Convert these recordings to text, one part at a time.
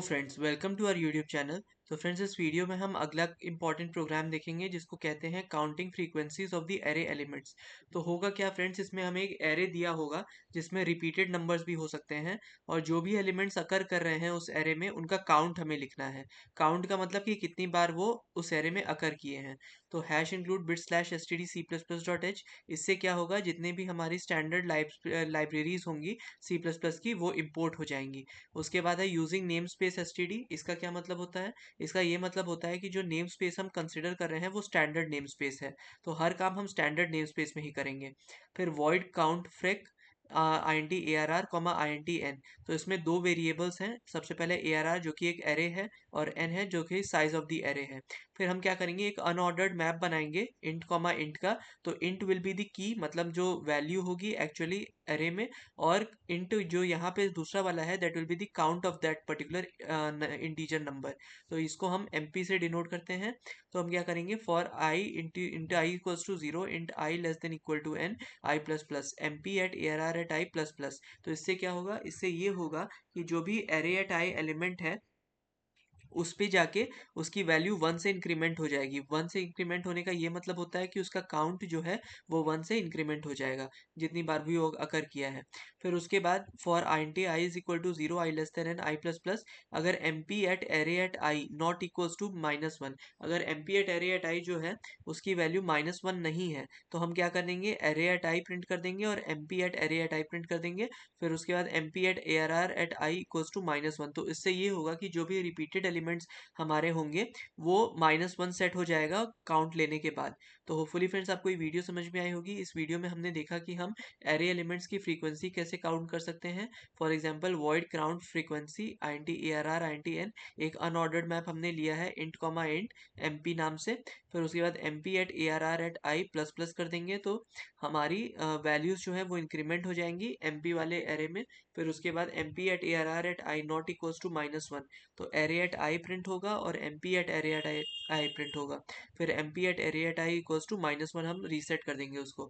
Friends, welcome to our YouTube channel. तो friends, इस video में हम अगला इंपॉर्टेंट प्रोग्राम देखेंगे जिसको कहते हैं counting frequencies of the array elements. तो होगा क्या फ्रेंड्स, इसमें हमें एक एरे दिया होगा जिसमें रिपीटेड नंबर्स भी हो सकते हैं और जो भी एलिमेंट्स अकर कर रहे हैं उस एरे में उनका काउंट हमें लिखना है। काउंट का मतलब कि कितनी बार वो उस एरे में अकर किए हैं। तो hash include bit slash S T D C plus plus dot H, इससे क्या होगा, जितने भी हमारी स्टैंडर्ड लाइब्रेरीज होंगी सी प्लस प्लस की वो इम्पोर्ट हो जाएंगी। उसके बाद है यूजिंग नेम स्पेस एसटीडी। इसका क्या मतलब होता है? इसका ये मतलब होता है कि जो नेम स्पेस हम कंसिडर कर रहे हैं वो स्टैंडर्ड नेम स्पेस है, तो हर काम हम स्टैंडर्ड नेम स्पेस में ही करेंगे। फिर void count freq I N T A R R comma I N T N. तो इसमें दो वेरिएबल्स हैं, सबसे पहले ए आर आर जो कि एक एरे है और एन है जो कि साइज ऑफ द एरे है। फिर हम क्या करेंगे, एक अनऑर्डर्ड मैप बनाएंगे इंट कॉमा इंट का। तो int will be the key, मतलब जो वैल्यू होगी एक्चुअली एरे में, और इंट जो यहाँ पे दूसरा वाला है that will be the count of that particular integer number. तो इसको हम एमपी से डिनोट करते हैं। तो हम क्या करेंगे, for I int I equals to zero int I less than equal to N I plus plus M P at A R R at I plus plus. तो इससे क्या होगा, इससे ये होगा कि जो भी एरे एट आई एलिमेंट है उस पे जाके उसकी वैल्यू वन से इंक्रीमेंट हो जाएगी। वन से इंक्रीमेंट होने का ये मतलब होता है कि उसका काउंट जो है वो वन से इंक्रीमेंट हो जाएगा जितनी बार भी वो अकर किया है। फिर उसके बाद for I N T I is equal to zero I less than N I plus plus, अगर M P at array at I not equals to minus one, अगर M P at array at I जो है उसकी value minus one नहीं है तो हम क्या कर देंगे, एरे एट आई प्रिंट कर देंगे और M P at array at I print कर देंगे। फिर उसके बाद M P at A R R at I equals to minus one. तो इससे ये होगा कि जो भी रिपीटेड एलिमेंट्स हमारे होंगे वो माइनस वन सेट हो जाएगा काउंट लेने के बाद। तो होपफुली फ्रेंड्स आपको ये वीडियो समझ में आई होगी। इस वीडियो में हमने देखा कि हम एरे एलिमेंट्स की फ्रीक्वेंसी कैसे काउंट कर सकते हैं। For example void count frequency I N T A R R I N T N, एक अनऑर्डर्ड मैप हमने लिया है int comma int M P नाम से। फिर उसके बाद M P at A R R at I plus plus कर देंगे तो हमारी वैल्यूज जो है वो इंक्रीमेंट हो जाएंगी एम पी वाले एरे में। फिर उसके बाद M P at A R R at I not equals to minus one, तो एरे एट आई प्रिंट होगा और M P at array at I print होगा। फिर M P at array at I equals to minus one, हम reset कर देंगे उसको।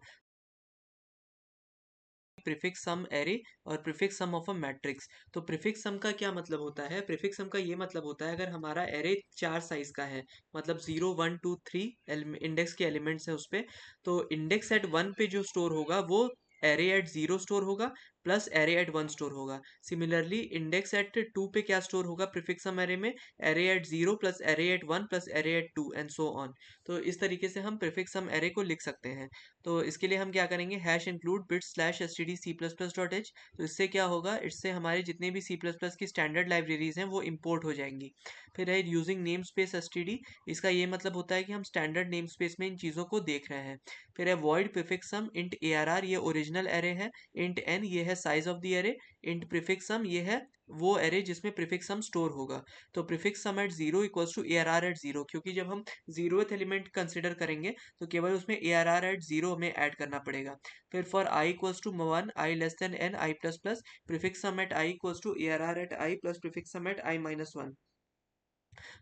Prefix sum array और prefix sum of a matrix. तो प्रीफिक्स सम का क्या मतलब होता है? प्रीफिक्स सम का ये मतलब होता है अगर हमारा एरे चार साइज का है, मतलब 0 1 2 3 इंडेक्स के एलिमेंट्स हैं उस पे, तो इंडेक्स एट वन पे जो स्टोर होगा वो एरे एट जीरो स्टोर होगा plus array at one store होगा। सिमिलरली इंडेक्स एट टू पे क्या स्टोर होगा प्रीफिक्स सम एरे में, array at zero plus array at one plus array at two and so on. तो इस तरीके से हम प्रीफिक्स सम एरे को लिख सकते हैं। तो इसके लिए हम क्या करेंगे, hash include bit slash S T D C plus plus dot H. तो इससे क्या होगा, इससे हमारे जितने भी सी प्लस प्लस की स्टैंडर्ड लाइब्रेरीज हैं वो इम्पोर्ट हो जाएंगी। फिर है using namespace S T D. इसका ये मतलब होता है कि हम स्टैंडर्ड नेम स्पेस में इन चीज़ों को देख रहे हैं। फिर है void prefix sum int A R R, ये ओरिजिनल एरे है। इंट एन ये है size of the array. Int prefix sum ये है वो एरे जिसमें प्रीफिक्स सम स्टोर होगा। तो prefix sum at zero equals to A R R at zero, क्योंकि जब हम जीरोथ एलिमेंट कंसिडर करेंगे तो केवल उसमें A R R at zero हमें ऐड करना पड़ेगा। फिर for I equals to one I less than N I plus plus, prefix sum at I equals to A R R at I plus prefix sum at I minus one.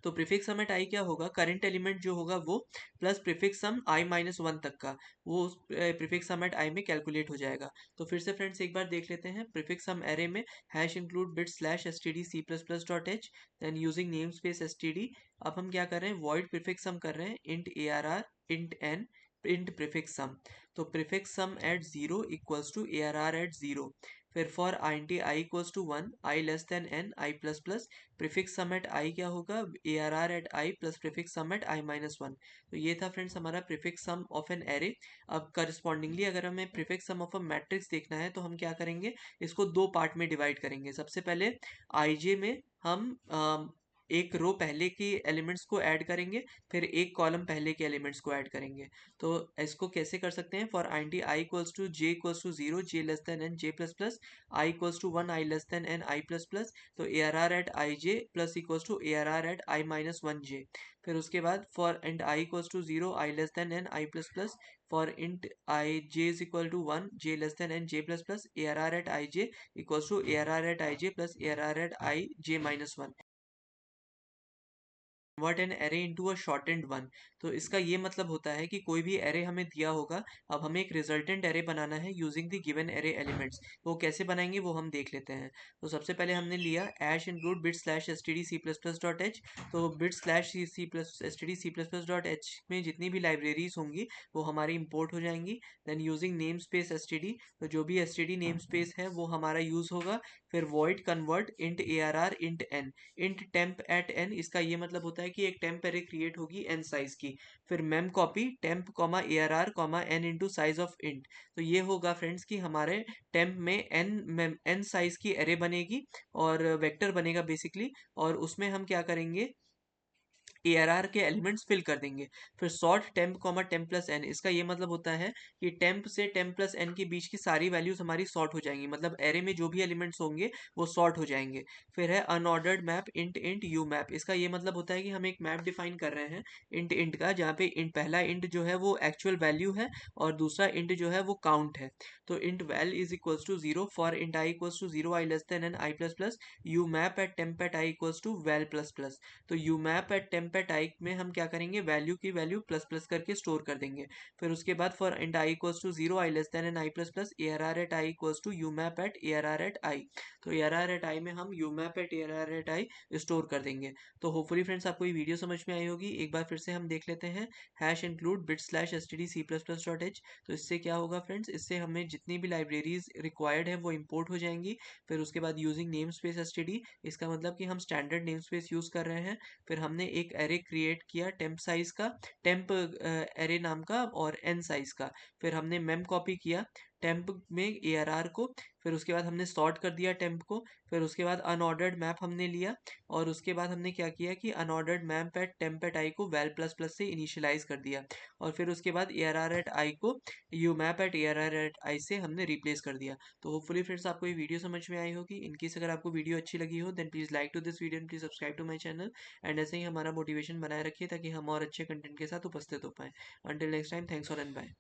तो prefix sum at I क्या होगा, current element जो होगा वो plus prefix sum I minus one तक का, वो prefix sum at I में कैलकुलेट हो जाएगा। तो फिर से फ्रेंड्स एक बार देख लेते हैं, प्रीफिक्स सम एरे में hash include bit slash S T D C plus plus dot H, then using namespace S T D. अब हम क्या कर रहे हैं, वॉइड प्रीफिक्स सम कर रहे हैं int A R R int N int prefix sum. तो prefix sum at zero equals to A R R at zero. फिर for I N T I equals to one I less than N I plus plus, prefix sum at I क्या होगा, A R R at I plus prefix sum at I minus one. तो ये था friends हमारा prefix sum of an array. अब correspondingly अगर हमें prefix sum of a matrix देखना है तो हम क्या करेंगे, इसको दो पार्ट में डिवाइड करेंगे। सबसे पहले आई जे में हम एक रो पहले की एलिमेंट्स को ऐड करेंगे, फिर एक कॉलम पहले के एलिमेंट्स को ऐड करेंगे। तो इसको कैसे कर सकते हैं, for I T I equals to J equals to zero J less than N J plus plus, I equals to one I less than N I plus plus. तो A R R at I J plus equals to A R R at I minus one J. फिर उसके बाद for int I equals to zero I less than N I plus plus, for int I J is equal to one J less than N J plus plus, A R R at I J equals to A R R at I J plus A R R at I J minus one. Convert an array into a shortened one. तो इसका ये मतलब होता है कि कोई भी array हमें दिया होगा, अब हमें एक रिजल्टेंट एरे बनाना है using the given array elements. वो कैसे बनाएंगे वो हम देख लेते हैं। तो सबसे पहले हमने लिया hash include bit slash S T D C plus plus dot H. तो bit slash C plus S T D C plus plus dot H में जितनी भी लाइब्रेरीज होंगी वो हमारी इंपोर्ट हो जाएंगी। Then using namespace S T D, तो जो भी S T D namespace है वो हमारा यूज होगा। फिर void convert int A R R int N, int temp at N, इसका ये मतलब होता है कि एक टेम्प एरे क्रिएट होगी एन साइज की। फिर mem copy temp comma A R R comma N into size of int. तो ये होगा फ्रेंड्स कि हमारे टेम्प में एन साइज की एरे बनेगी और वेक्टर बनेगा बेसिकली, और उसमें हम क्या करेंगे, ARR के एलिमेंट्स फिल कर देंगे। फिर sort temp comma temp plus N, इसका ये मतलब होता है कि टेम्प से टेम्प प्लस एन के बीच की सारी वैल्यूज हमारी सॉर्ट हो जाएंगी, मतलब एरे में जो भी एलिमेंट्स होंगे वो सॉर्ट हो जाएंगे। फिर है unordered map int int you map, इसका ये मतलब होता है कि हम एक मैप डिफाइन कर रहे हैं इंट इंट का, जहाँ पे इंट पहला इंट जो है वो एक्चुअल वैल्यू है और दूसरा इंट जो है वो काउंट है। तो int val is equals to zero for int I equals to zero I less than N I plus plus U map at temp at I equals to val plus plus. तो U map at temp at I में हम क्या करेंगे, value की value plus plus करके store कर देंगे। फिर उसके बाद for int I equals to zero I less than N I plus plus A R R at I equals to U map at A R R at I. तो A R R at I में हम U map at A R R at I store कर देंगे। तो hopefully friends आपको ये video समझ में आई होगी। एक बार फिर से हम देख लेते हैं, hash include bit slash S T D C plus plus dot H. तो इससे क्या होगा फ्रेंड्स, इससे हमें जितनी भी लाइब्रेरीज रिक्वायर्ड है वो इंपोर्ट हो जाएंगी। फिर उसके बाद using namespace S T D, इसका मतलब कि हम स्टैंडर्ड नेम स्पेस यूज कर रहे हैं। फिर हमने एक एरे क्रिएट किया टेम्प साइज का, टेम्प एरे नाम का और एन साइज का। फिर हमने मेम कॉपी किया टेम्प में ए आर आर को। फिर उसके बाद हमने सॉर्ट कर दिया टेम्प को। फिर उसके बाद अनऑर्डर्ड मैप हमने लिया, और उसके बाद हमने क्या किया कि unordered map at temp at I को वैल प्लस प्लस से इनिशियलाइज कर दिया। और फिर उसके बाद A R R at I को U map at A R R at I से हमने रिप्लेस कर दिया। तो होपफुली फ्रेंड्स आपको ये वीडियो समझ में आई होगी। इनकेस अगर आपको वीडियो अच्छी लगी हो then please like to this video and please subscribe to my channel. And ऐसे ही हमारा मोटिवेशन बनाए रखिए ताकि हम और अच्छे कंटेंट के साथ उपस्थित हो पाएं। Until next time, thanks for and bye.